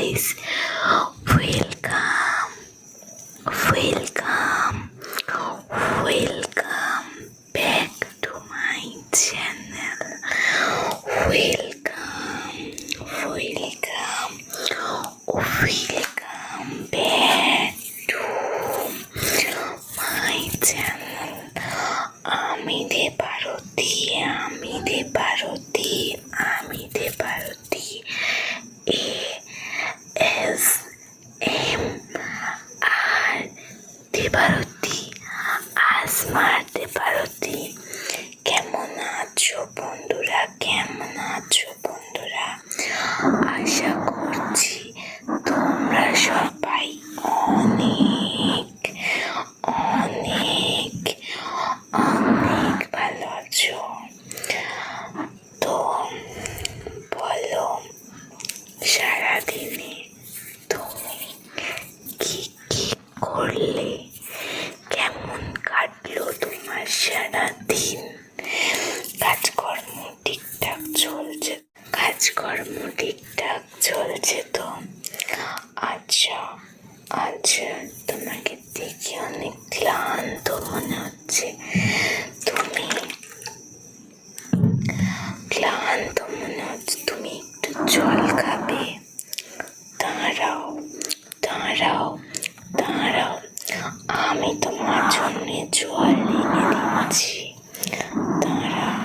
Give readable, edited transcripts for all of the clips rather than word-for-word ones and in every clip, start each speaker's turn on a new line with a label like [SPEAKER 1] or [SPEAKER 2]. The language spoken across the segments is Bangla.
[SPEAKER 1] guys, welcome, welcome, welcome back to my channel. Welcome, welcome, welcome back to my channel. আমি দেবারতী ASMR দেবারতী আসমার দেবারতী। কেমন আছো বন্ধুরা? আশা করছি তোমরা সবাই অনেক অনেক অনেক ভালো আছো। তো বলো, সারাদিনে তুমি কি কি করলে? কেমন কাটলো তোমার সারাদিন? কাজকর্ম ঠিকঠাক চলছে তো? আচ্ছা, তোমাকে দেখে অনেক ক্লান্ত মনে হচ্ছে। তুমি একটু জল খাবে? দাঁড়াও, আমি তোমার জন্য জল এনে দিচ্ছি। দাঁড়াও,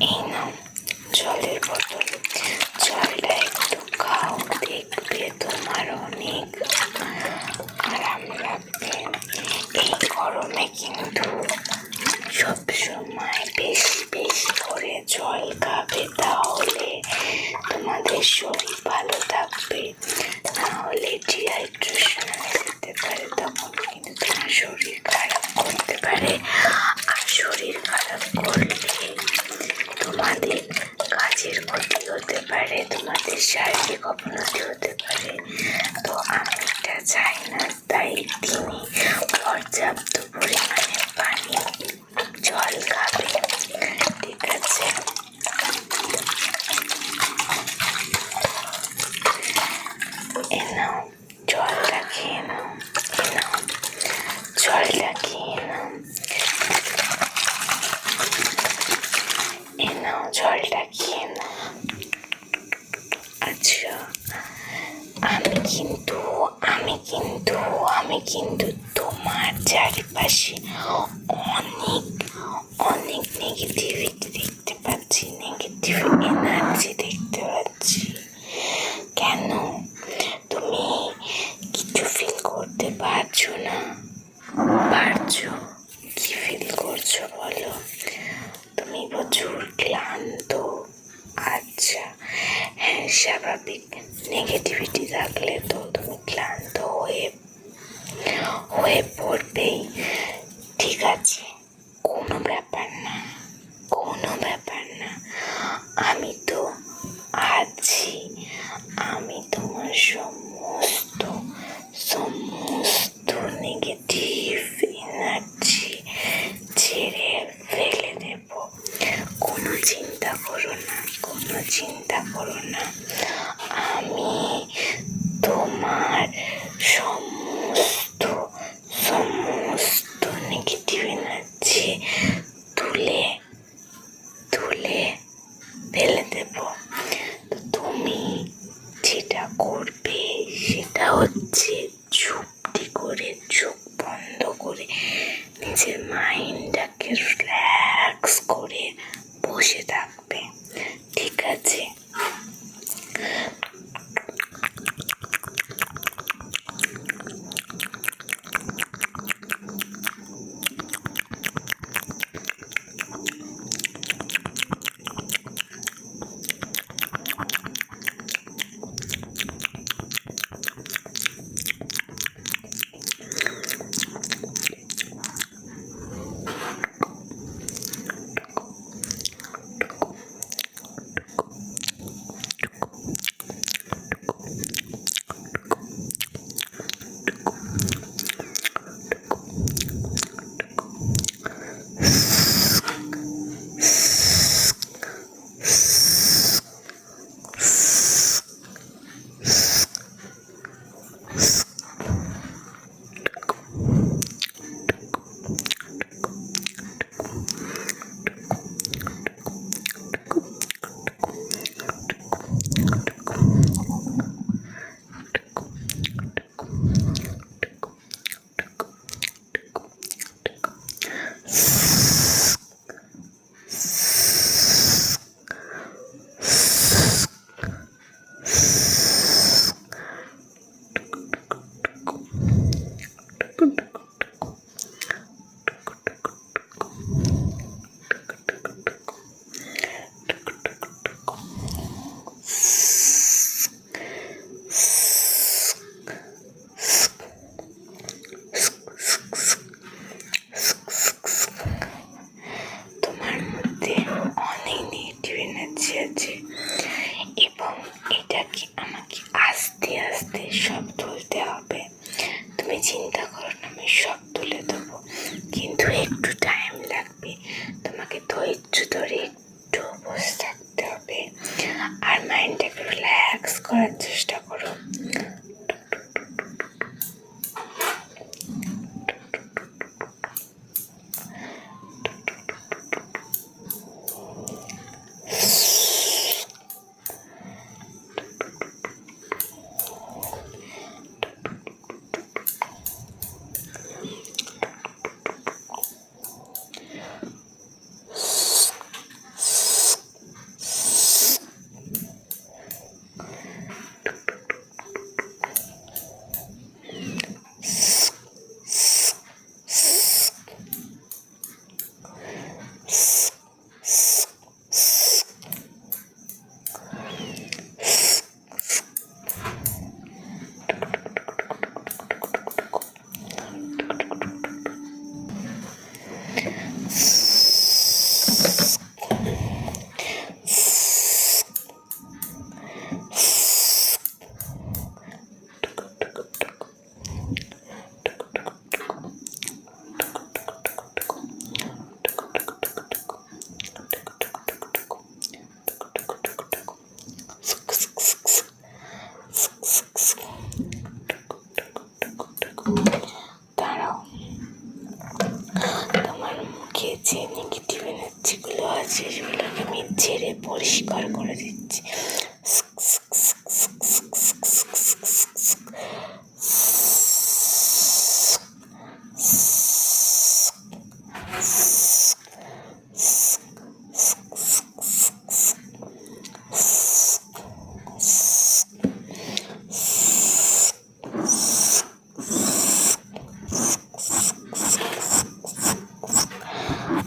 [SPEAKER 1] এই নাও জলের বোতল। জলটা একটু খাও, দেখবে তোমার অনেক আরাম লাগবে। এই গরমে কিন্তু সবসময় বেশি বেশি করে জল খাবে, তাহলে তোমাদের শরীর ভালো থাকবে। নাহলে ডিহাইড্রেশন হতে পারে, তখন কিন্তু তোমার শরীর খারাপ করতে পারে। আর শরীর খারাপ করলে তোমাদের কাজের ক্ষতি হতে পারে, তোমাদের শারীরিক অবনতি হতে পারে। তো আমি এটা চাই না, তাই তিনি পর্যাপ্ত পরিমাণে পানি জল খাবে, ঠিক আছে? নাও জলটা খেয়ে নাও, জলটা খেয়ে নাও। আচ্ছা, আমি কিন্তু তোমার চারিপাশে অনেক অনেক নেগেটিভিটি দেখতে পাচ্ছি, নেগেটিভ এনার্জি দেখতে পাচ্ছি। কেন? তুমি কিছু ফিল করতে পারছো না? কি ফিল করছো বলো? তুমি প্রচুর ক্লান্ত। আচ্ছা, হ্যাঁ, স্বাভাবিক। নেগেটিভিটি থাকলে তো তুমি ক্লান্ত হয়ে পড়বেই। ঠিক আছে, কোনো ব্যাপার না। আমি তো আছি। আমি তোমার সমস্ত নেগেটিভ এনার্জি ছেড়ে ফেলে দেব। কোনো চিন্তা করো না। আমি তোমার সমস্ত নেগেটিভ এনার্জি তুলে ফেলে দেব। তো তুমি যেটা করবে সেটা হচ্ছে চুপটি করে, চোখ বন্ধ করে, নিজের মাইন্ডটাকে রিল্যাক্স করে বসে থাকবে, ঠিক আছে? করার চেষ্টা করো। দাঁড়াও, তোমার মুখে যে নেগেটিভ এনার্জিগুলো আছে সেগুলোকে আমি ঝেড়ে পরিষ্কার করে দিচ্ছি।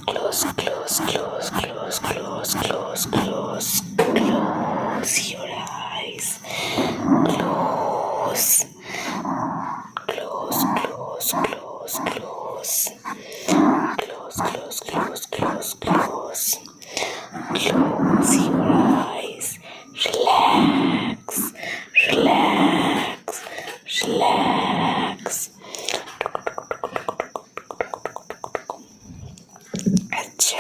[SPEAKER 1] Close, close, close, close, close, close, close, close your eyes. Close, close, close, close, close, close, close, close, close, close. Close your eyes. Relax, relax, relax. আচ্ছা,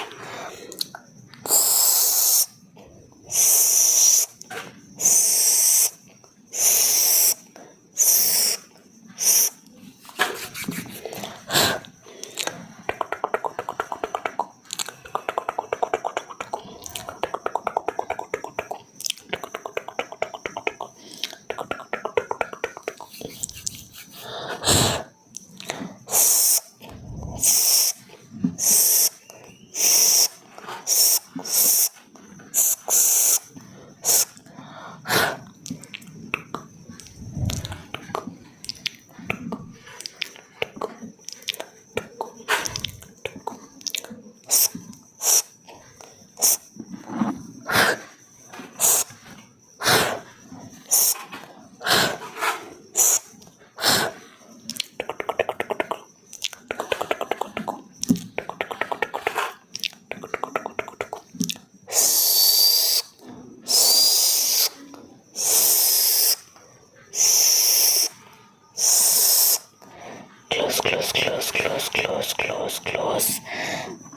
[SPEAKER 1] close, close, close, close, close,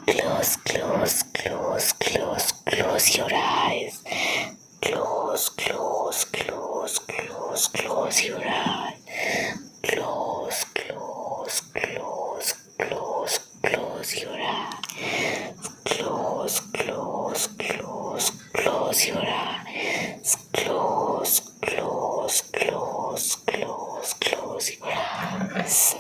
[SPEAKER 1] close, close, close, close, close, close your eyes. Close, close, close, close, close your eyes. Close, close, close, close, close your eyes. Close, close, close, close your eyes. Close, close, close, close, close your eyes.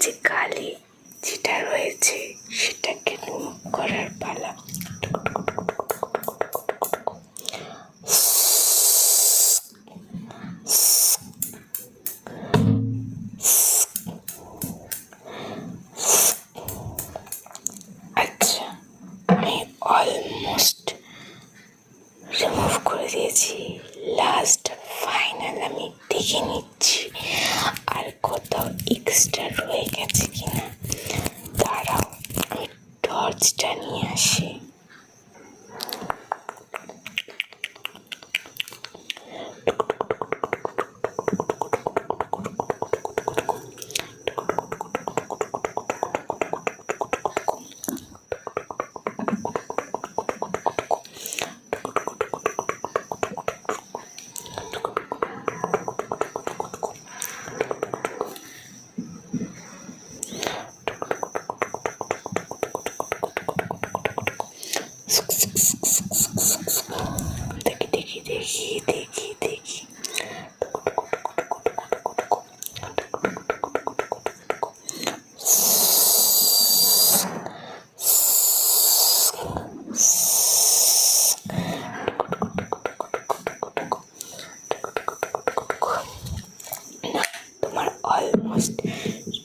[SPEAKER 1] যে কালি যেটা রয়েছে সেটাকে রিমুভ করার পালা। আচ্ছা, আমি অলমোস্ট রিমুভ করে দিয়েছি। লাস্ট ফাইনাল আমি দেখে নিচ্ছি আর কোথাও এক্সট্রা রয়ে গেছে কিনা। দাঁড়াও, আমি টর্চটা নিয়ে আসি। দেখি দেখি দেখি দেখি তোমার অলমোস্ট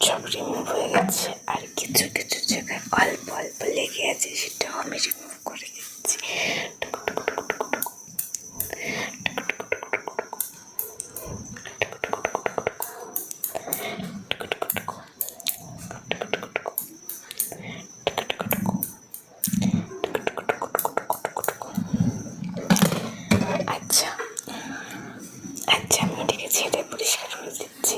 [SPEAKER 1] সব রিমুভ হয়ে গেছে। আর কিছু কিছু জায়গায় অল্প অল্প লেগে আছে, সেটাও আমি রিমুভ করে দিচ্ছি। আচ্ছা আচ্ছা, আমি এটাকে ছেড়ে পরিষ্কার করে দিচ্ছি।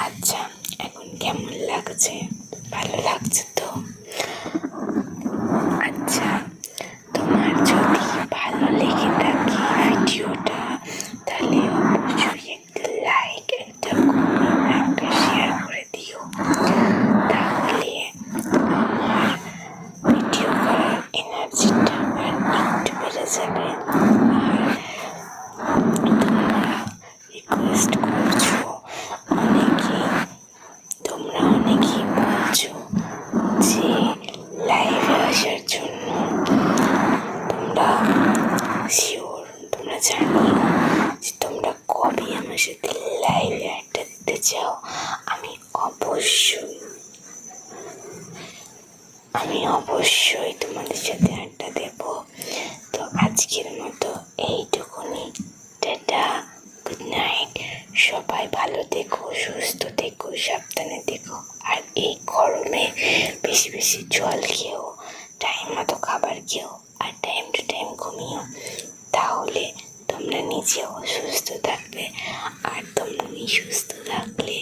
[SPEAKER 1] আচ্ছা, এখন কেমন লাগছে? ভালো লাগছে তো? আচ্ছা, তোমার যদি ভালো লেগে থাকে ভিডিওটা, তাহলে অবশ্যই একটা লাইক, একটা কমেন্ট, একটা শেয়ার করে দিও। তাহলে আমার ভিডিও করার এনার্জিটা আর একটু বেড়ে যাবে। আর তোমরা রিকোয়েস্ট করছো তোমরা অনেকেই বলছো যে লাইভে আসার জন্য। তোমরা শিওর, তোমরা জানিও যে তোমরা কবে আমার সাথে লাইভে আড্ডা দিতে চাও। আমি অবশ্যই তোমাদের সাথে আড্ডা দেব। তো আজকের মতো এইটুকুনি। Tata, good night. সবাই ভালো থেকো, সুস্থ থেকো, সাবধানে থেকো। আর এই গরমে বেশি বেশি জল খেও, টাইম মতো খাবার খেও, আর টাইম টু টাইম ঘুমিও। তাহলে তোমরা নিজেও সুস্থ থাকবে, আর তোমরা সুস্থ থাকলে